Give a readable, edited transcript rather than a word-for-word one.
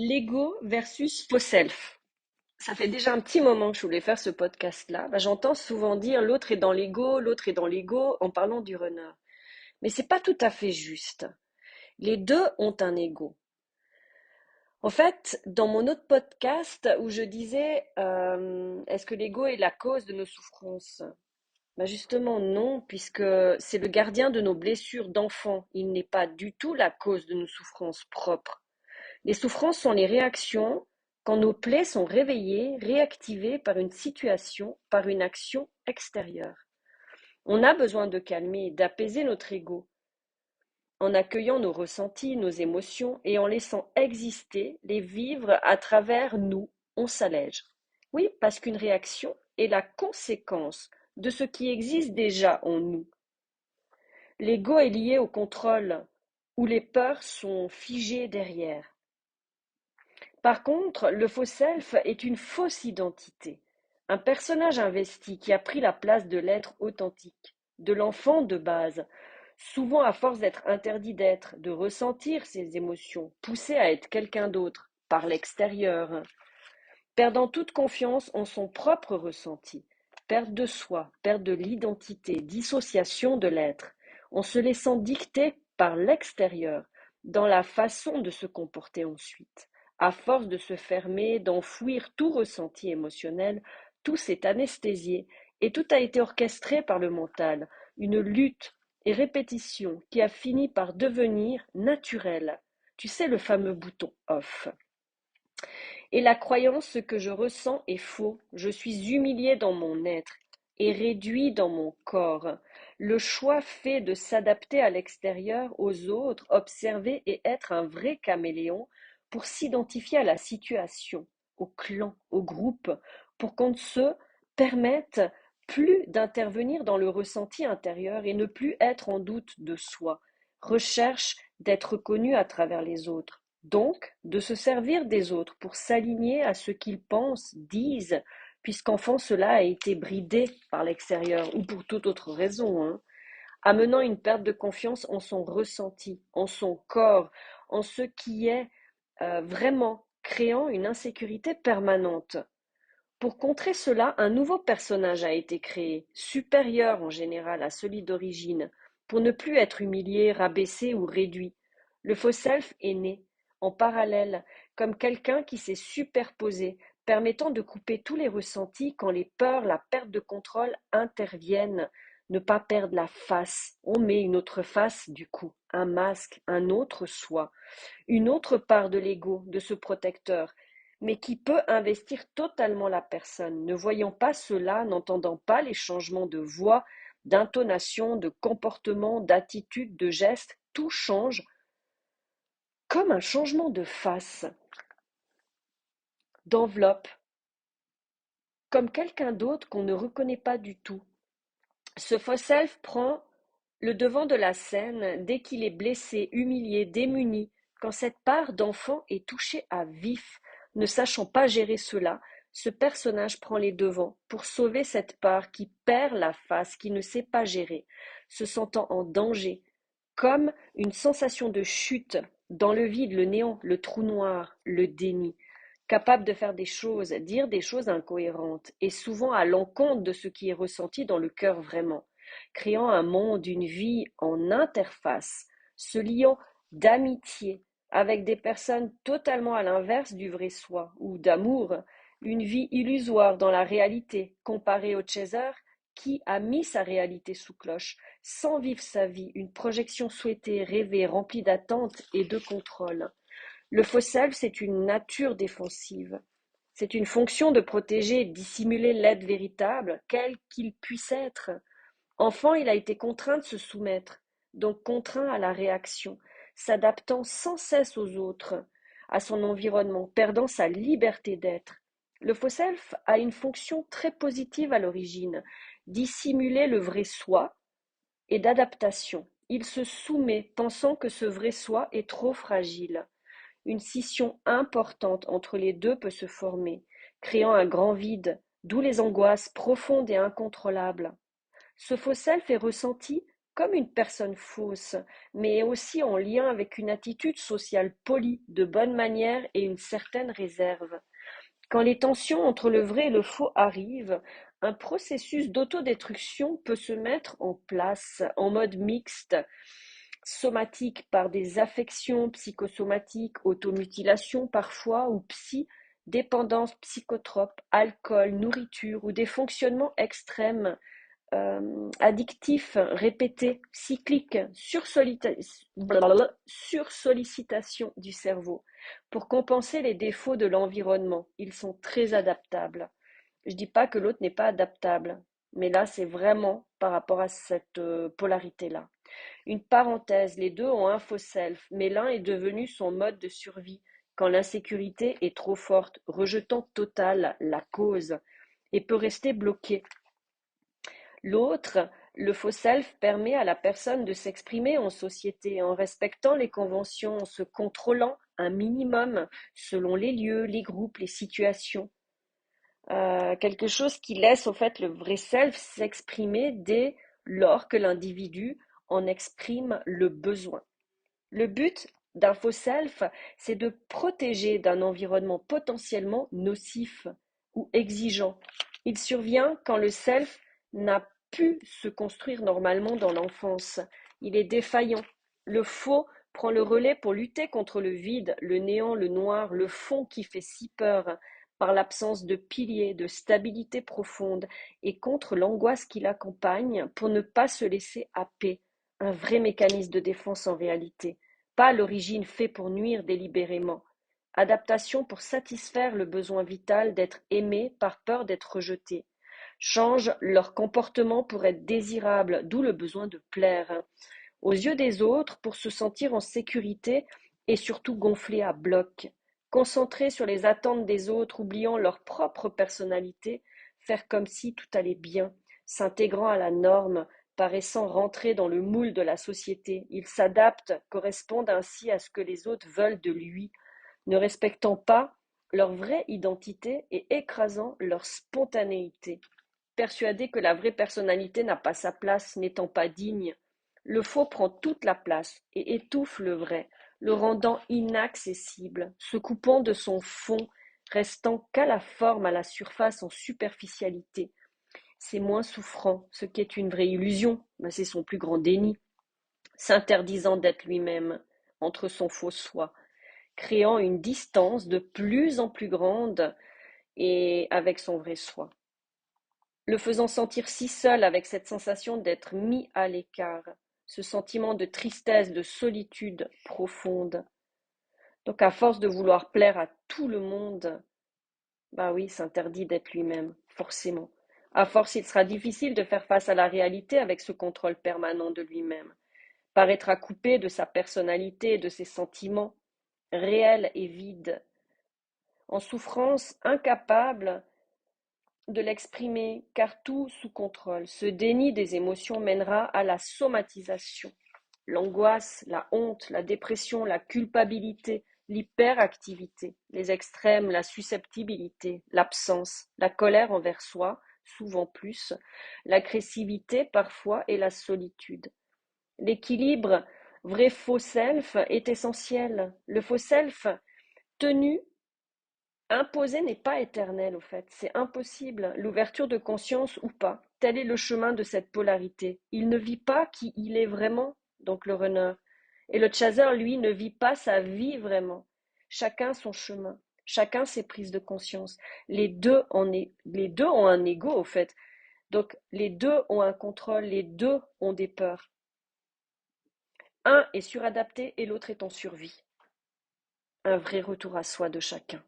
L'ego versus faux self. Ça fait déjà un petit moment que je voulais faire ce podcast-là. J'entends souvent dire l'autre est dans l'ego en parlant du runner. Mais c'est pas tout à fait juste. Les deux ont un ego. En fait, dans mon autre podcast où je disais est-ce que l'ego est la cause de nos souffrances? Justement non, puisque c'est le gardien de nos blessures d'enfant. Il n'est pas du tout la cause de nos souffrances propres. Les souffrances sont les réactions quand nos plaies sont réveillées, réactivées par une situation, par une action extérieure. On a besoin de calmer, d'apaiser notre ego. En accueillant nos ressentis, nos émotions et en laissant exister, les vivre à travers nous, on s'allège. Oui, parce qu'une réaction est la conséquence de ce qui existe déjà en nous. L'ego est lié au contrôle, où les peurs sont figées derrière. Par contre, le faux self est une fausse identité, un personnage investi qui a pris la place de l'être authentique, de l'enfant de base, souvent à force d'être interdit d'être, de ressentir ses émotions, poussé à être quelqu'un d'autre par l'extérieur, perdant toute confiance en son propre ressenti, perte de soi, perte de l'identité, dissociation de l'être, en se laissant dicter par l'extérieur dans la façon de se comporter ensuite. À force de se fermer, d'enfouir tout ressenti émotionnel, tout s'est anesthésié et tout a été orchestré par le mental, une lutte et répétition qui a fini par devenir naturelle. Tu sais, le fameux bouton off. Et la croyance que je ressens est faux. Je suis humilié dans mon être et réduit dans mon corps. Le choix fait de s'adapter à l'extérieur, aux autres, observer et être un vrai caméléon pour s'identifier à la situation, au clan, au groupe, pour qu'on ne se permette plus d'intervenir dans le ressenti intérieur et ne plus être en doute de soi. Recherche d'être reconnu à travers les autres. Donc, de se servir des autres pour s'aligner à ce qu'ils pensent, disent, puisqu'enfant cela a été bridé par l'extérieur ou pour toute autre raison, hein, amenant une perte de confiance en son ressenti, en son corps, en ce qui est vraiment, créant une insécurité permanente. Pour contrer cela, un nouveau personnage a été créé, supérieur en général à celui d'origine, pour ne plus être humilié, rabaissé ou réduit. Le faux self est né, en parallèle, comme quelqu'un qui s'est superposé, permettant de couper tous les ressentis quand les peurs, la perte de contrôle interviennent. Ne pas perdre la face. On met une autre face, du coup, un masque, un autre soi, une autre part de l'ego, de ce protecteur, mais qui peut investir totalement la personne, ne voyant pas cela, n'entendant pas les changements de voix, d'intonation, de comportement, d'attitude, de geste, tout change comme un changement de face, d'enveloppe, comme quelqu'un d'autre qu'on ne reconnaît pas du tout. Ce faux self prend le devant de la scène dès qu'il est blessé, humilié, démuni, quand cette part d'enfant est touchée à vif. Ne sachant pas gérer cela, ce personnage prend les devants pour sauver cette part qui perd la face, qui ne sait pas gérer, se sentant en danger, comme une sensation de chute dans le vide, le néant, le trou noir, le déni, capable de faire des choses, dire des choses incohérentes, et souvent à l'encontre de ce qui est ressenti dans le cœur vraiment, créant un monde, une vie en interface, se liant d'amitié avec des personnes totalement à l'inverse du vrai soi, ou d'amour, une vie illusoire dans la réalité, comparée au chaser qui a mis sa réalité sous cloche, sans vivre sa vie, une projection souhaitée, rêvée, remplie d'attentes et de contrôle. Le faux self, c'est une nature défensive. C'est une fonction de protéger et de dissimuler l'être véritable, quel qu'il puisse être. Enfant, il a été contraint de se soumettre, donc contraint à la réaction, s'adaptant sans cesse aux autres, à son environnement, perdant sa liberté d'être. Le faux self a une fonction très positive à l'origine, dissimuler le vrai soi et d'adaptation. Il se soumet, pensant que ce vrai soi est trop fragile. Une scission importante entre les deux peut se former, créant un grand vide, d'où les angoisses profondes et incontrôlables. Ce faux self est ressenti comme une personne fausse, mais aussi en lien avec une attitude sociale polie, de bonne manière et une certaine réserve. Quand les tensions entre le vrai et le faux arrivent, un processus d'autodestruction peut se mettre en place en mode mixte, somatique par des affections psychosomatiques, automutilation parfois, ou dépendance psychotrope, alcool, nourriture, ou des fonctionnements extrêmes addictifs, répétés, cycliques, sursollicitation du cerveau. Pour compenser les défauts de l'environnement, ils sont très adaptables. Je dis pas que l'autre n'est pas adaptable, mais là, c'est vraiment par rapport à cette polarité-là. Une parenthèse, les deux ont un faux self, mais l'un est devenu son mode de survie quand l'insécurité est trop forte, rejetant total la cause et peut rester bloqué. L'autre, le faux self, permet à la personne de s'exprimer en société en respectant les conventions, en se contrôlant un minimum selon les lieux, les groupes, les situations. Quelque chose qui laisse au fait le vrai self s'exprimer dès lors que l'individu en exprime le besoin. Le but d'un faux self, c'est de protéger d'un environnement potentiellement nocif ou exigeant. Il survient quand le self n'a pu se construire normalement dans l'enfance. Il est défaillant. Le faux prend le relais pour lutter contre le vide, le néant, le noir, le fond qui fait si peur, par l'absence de piliers, de stabilité profonde, et contre l'angoisse qui l'accompagne pour ne pas se laisser happer. Un vrai mécanisme de défense en réalité, pas à l'origine fait pour nuire délibérément. Adaptation pour satisfaire le besoin vital d'être aimé par peur d'être rejeté. Change leur comportement pour être désirable, d'où le besoin de plaire aux yeux des autres pour se sentir en sécurité et surtout gonflé à bloc. Concentré sur les attentes des autres, oubliant leur propre personnalité, faire comme si tout allait bien, s'intégrant à la norme, paraissant rentrer dans le moule de la société. Il s'adapte, correspond ainsi à ce que les autres veulent de lui, ne respectant pas leur vraie identité et écrasant leur spontanéité. Persuadé que la vraie personnalité n'a pas sa place, n'étant pas digne, le faux prend toute la place et étouffe le vrai, le rendant inaccessible, se coupant de son fond, restant qu'à la forme, à la surface, en superficialité. C'est moins souffrant, ce qui est une vraie illusion, mais c'est son plus grand déni, s'interdisant d'être lui-même entre son faux soi, créant une distance de plus en plus grande et avec son vrai soi, le faisant sentir si seul avec cette sensation d'être mis à l'écart, ce sentiment de tristesse, de solitude profonde. Donc à force de vouloir plaire à tout le monde, bah oui, s'interdit d'être lui-même, forcément. À force, il sera difficile de faire face à la réalité avec ce contrôle permanent de lui-même. Paraîtra coupé de sa personnalité et de ses sentiments, réels et vides, en souffrance, incapable de l'exprimer, car tout sous contrôle. Ce déni des émotions mènera à la somatisation. L'angoisse, la honte, la dépression, la culpabilité, l'hyperactivité, les extrêmes, la susceptibilité, l'absence, la colère envers soi, souvent plus, l'agressivité parfois et la solitude. L'équilibre vrai-faux self est essentiel. Le faux self tenu imposer n'est pas éternel, au fait, c'est impossible, l'ouverture de conscience ou pas. Tel est le chemin de cette polarité. Il ne vit pas qui il est vraiment, donc le runner. Et le chaser, lui, ne vit pas sa vie vraiment. Chacun son chemin, chacun ses prises de conscience. Les deux ont un ego, au fait. Donc les deux ont un contrôle, les deux ont des peurs. Un est suradapté et l'autre est en survie. Un vrai retour à soi de chacun.